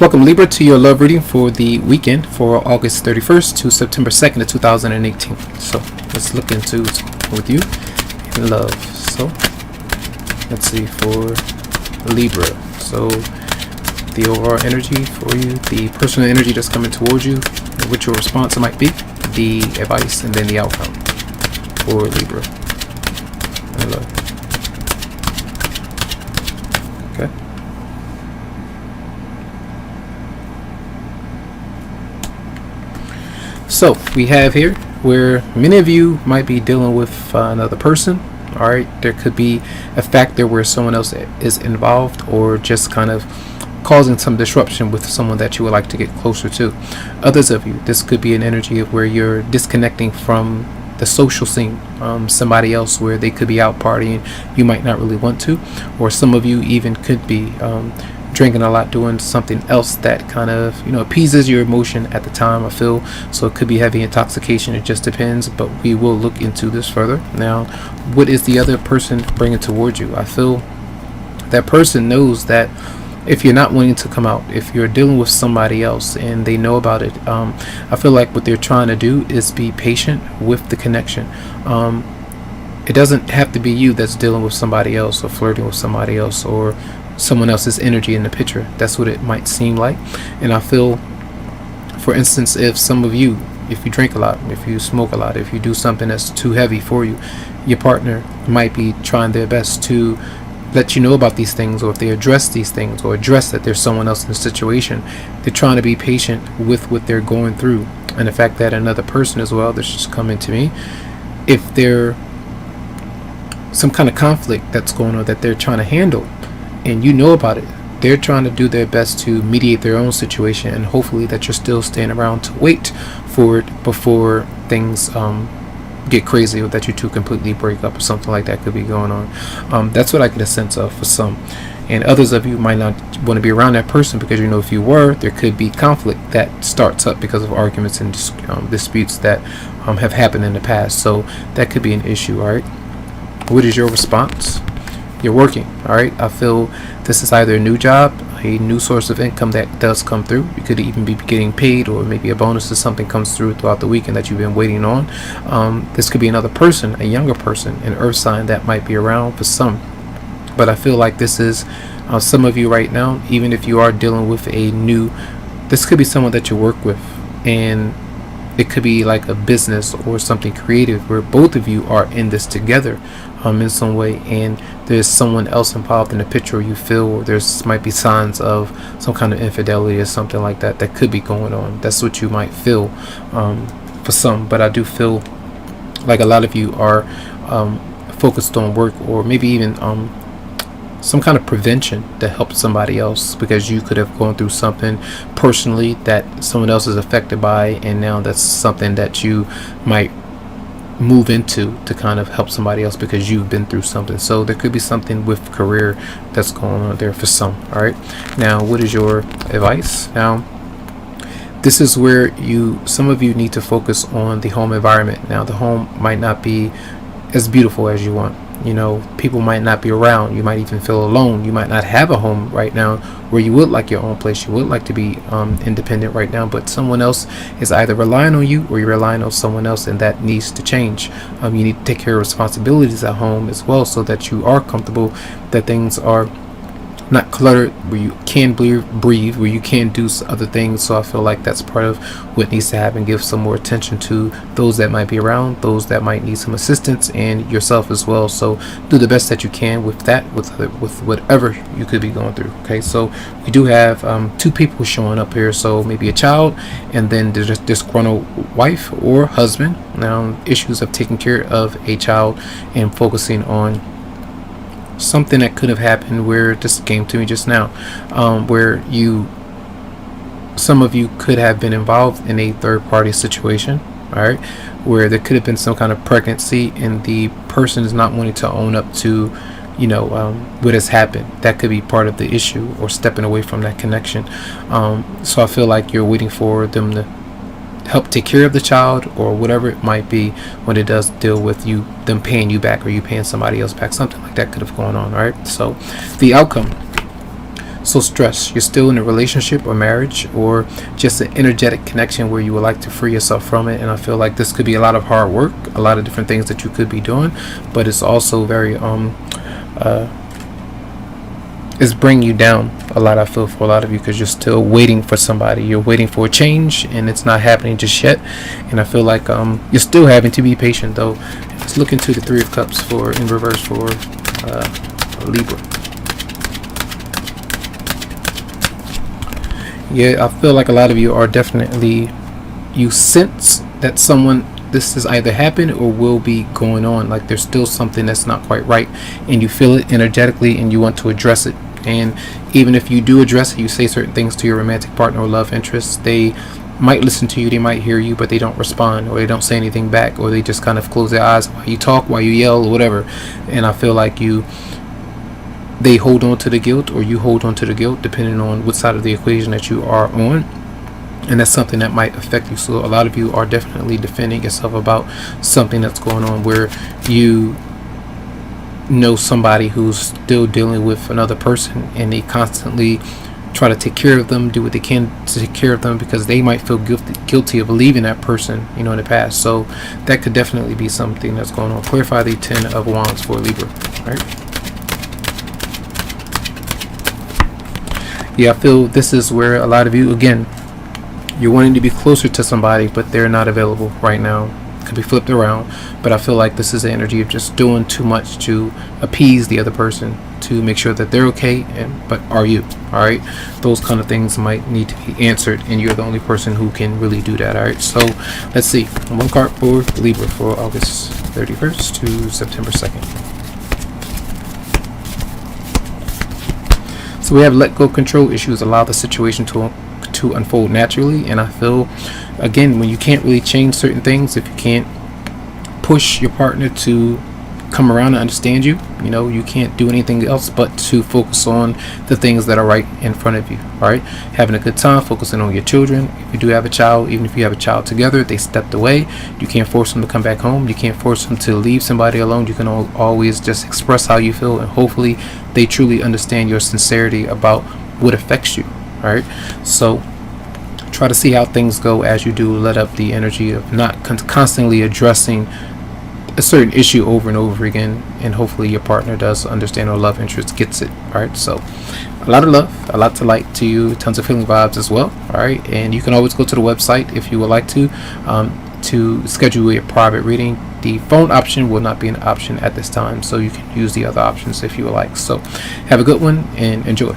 Welcome, Libra, to your love reading for the weekend for August 31st to September 2nd of 2018. So let's look into with you in love. So let's see for Libra. So the overall energy for you, the personal energy that's coming towards you, what your response might be, the advice, and then the outcome for Libra in love. Okay. So we have here where many of you might be dealing with another person. All right, there could be a factor where someone else is involved, or just kind of causing some disruption with someone that you would like to get closer to. Others of you, this could be an energy of where you're disconnecting from the social scene. Somebody else where they could be out partying, you might not really want to, or some of you even could be drinking a lot, doing something else that kind of appeases your emotion at the time, I feel. So it could be heavy intoxication, it just depends, but we will look into this further. Now, what is the other person bringing towards you? I feel that person knows that if you're not wanting to come out, if you're dealing with somebody else and they know about it, I feel like what they're trying to do is be patient with the connection. It doesn't have to be you that's dealing with somebody else or flirting with somebody else or someone else's energy in the picture. That's what it might seem like. And I feel, for instance, if some of you, if you drink a lot, if you smoke a lot, if you do something that's too heavy for you, your partner might be trying their best to let you know about these things, or if they address these things or address that there's someone else in the situation, they're trying to be patient with what they're going through. And the fact that another person as well, that's just coming to me, if there some kind of conflict that's going on that they're trying to handle and you know about it, they're trying to do their best to mediate their own situation, and hopefully that you're still staying around to wait for it before things get crazy, or that you two completely break up or something like that could be going on. That's what I get a sense of for some. And others of you might not want to be around that person because if you were, there could be conflict that starts up because of arguments and disputes that have happened in the past. So that could be an issue. All right, what is your response? You're working. All right, I feel this is either a new job, a new source of income that does come through. You could even be getting paid, or maybe a bonus or something comes through throughout the weekend that you've been waiting on. This could be another person, a younger person, an earth sign that might be around for some. But I feel like this is some of you right now, even if you are dealing with this could be someone that you work with, and it could be like a business or something creative where both of you are in this together in some way, and there's someone else involved in the picture, or you feel, or there's might be signs of some kind of infidelity or something like that that could be going on. That's what you might feel for some. But I do feel like a lot of you are focused on work, or maybe even some kind of prevention to help somebody else, because you could have gone through something personally that someone else is affected by, and now that's something that you might move into to kind of help somebody else because you've been through something. So there could be something with career that's going on there for some. All right, now what is your advice? Now this is where some of you need to focus on the home environment. Now the home might not be as beautiful as you want. People might not be around. You might even feel alone. You might not have a home right now where you would like your own place. You would like to be independent right now, but someone else is either relying on you or you're relying on someone else, and that needs to change. You need to take care of responsibilities at home as well, so that you are comfortable, that things are not cluttered, where you can breathe, where you can do other things. So I feel like that's part of what needs to happen. Give some more attention to those that might be around, those that might need some assistance, and yourself as well. So do the best that you can with that, with whatever you could be going through. Okay, so we do have two people showing up here. So maybe a child, and then there's this disgruntled wife or husband. Now issues of taking care of a child and focusing on something that could have happened, where this came to me just now, where some of you could have been involved in a third-party situation, all right, where there could have been some kind of pregnancy, and the person is not wanting to own up to what has happened. That could be part of the issue, or stepping away from that connection. So I feel like you're waiting for them to help take care of the child, or whatever it might be, when it does deal with them paying you back, or you paying somebody else back. Something like that could have gone on. All right, so the outcome So stress, you're still in a relationship or marriage, or just an energetic connection where you would like to free yourself from it. And I feel like this could be a lot of hard work, a lot of different things that you could be doing, but it's also very it's bringing you down a lot, I feel, for a lot of you, because you're still waiting for somebody. You're waiting for a change and it's not happening just yet. And I feel like you're still having to be patient though. Let's look into the Three of Cups for in reverse for Libra. Yeah, I feel like a lot of you are definitely, you sense that this has either happened or will be going on. Like there's still something that's not quite right, and you feel it energetically and you want to address it. And even if you do address it, you say certain things to your romantic partner or love interest, they might listen to you, they might hear you, but they don't respond, or they don't say anything back, or they just kind of close their eyes while you talk, while you yell, or whatever. And I feel like they hold on to the guilt, or you hold on to the guilt, depending on what side of the equation that you are on. And that's something that might affect you. So a lot of you are definitely defending yourself about something that's going on, where you know somebody who's still dealing with another person, and they constantly try to take care of them, do what they can to take care of them, because they might feel guilty of leaving that person, in the past. So that could definitely be something that's going on. Clarify the 10 of Wands for Libra. All right. Yeah, I feel this is where a lot of you, again, you're wanting to be closer to somebody, but they're not available right now. Could be flipped around, but I feel like this is the energy of just doing too much to appease the other person, to make sure that they're okay. But are you? All right, those kind of things might need to be answered, and you're the only person who can really do that. All right, so let's see. One card for Libra for August 31st to September 2nd. So we have let go, control issues, allow the situation to unfold naturally. And I feel, again, when you can't really change certain things, if you can't push your partner to come around and understand you, you can't do anything else but to focus on the things that are right in front of you. All right, having a good time, focusing on your children. If you do have a child, even if you have a child together, they stepped away, you can't force them to come back home. You can't force them to leave somebody alone. You can always just express how you feel, and hopefully they truly understand your sincerity about what affects you. All right, so try to see how things go as you do let up the energy of not constantly addressing a certain issue over and over again, and hopefully your partner does understand, or love interest gets it. All right, so a lot of love, a lot to like to you, tons of healing vibes as well. All right, and you can always go to the website if you would like to schedule a private reading. The phone option will not be an option at this time, so you can use the other options if you would like. So have a good one and enjoy.